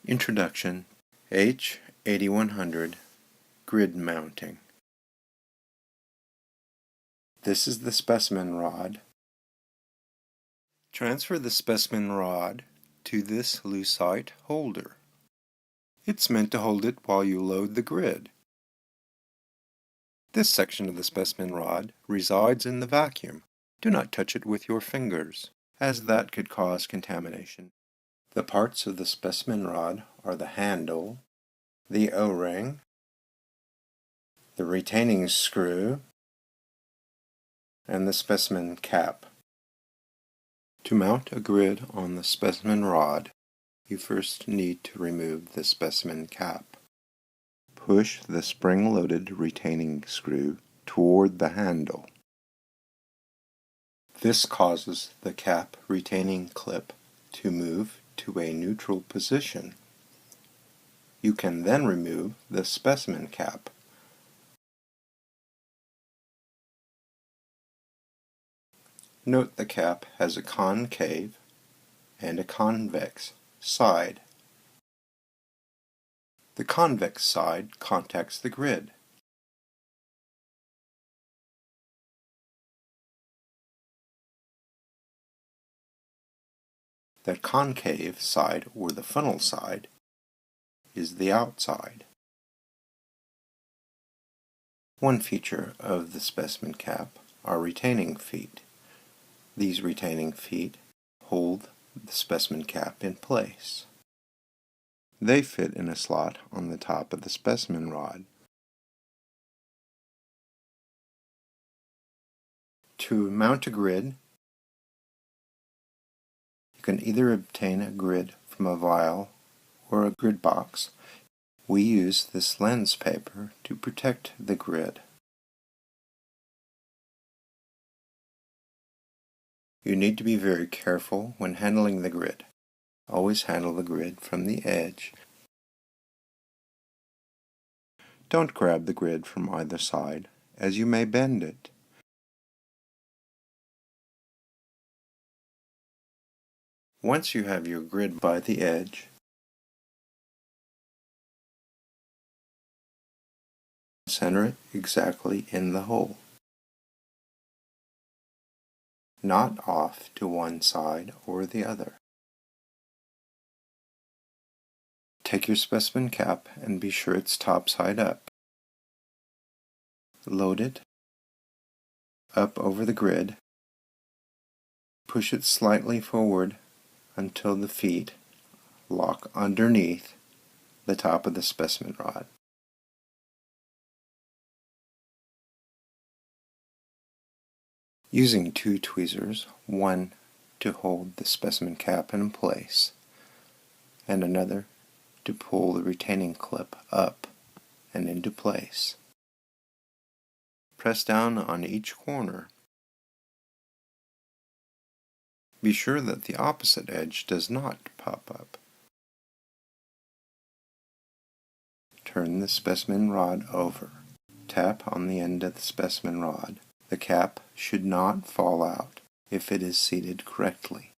Introduction, H8100 Grid Mounting. This is the specimen rod. Transfer the specimen rod to this lucite holder. It's meant to hold it while you load the grid. This section of the specimen rod resides in the vacuum. Do not touch it with your fingers, as that could cause contamination. The parts of the specimen rod are the handle, the O-ring, the retaining screw, and the specimen cap. To mount a grid on the specimen rod, you first need to remove the specimen cap. Push the spring-loaded retaining screw toward the handle. This causes the cap retaining clip to move to a neutral position. You can then remove the specimen cap. Note the cap has a concave and a convex side. The convex side contacts the grid. The concave side, or the funnel side, is the outside. One feature of the specimen cap are retaining feet. These retaining feet hold the specimen cap in place. They fit in a slot on the top of the specimen rod. To mount a grid, you can either obtain a grid from a vial or a grid box. We use this lens paper to protect the grid. You need to be very careful when handling the grid. Always handle the grid from the edge. Don't grab the grid from either side, as you may bend it. Once you have your grid by the edge, center it exactly in the hole, not off to one side or the other. Take your specimen cap and be sure it's top side up. Load it up over the grid. Push it slightly forward until the feet lock underneath the top of the specimen rod. Using two tweezers, one to hold the specimen cap in place and another to pull the retaining clip up and into place. Press down on each corner. Be sure that the opposite edge does not pop up. Turn the specimen rod over. Tap on the end of the specimen rod. The cap should not fall out if it is seated correctly.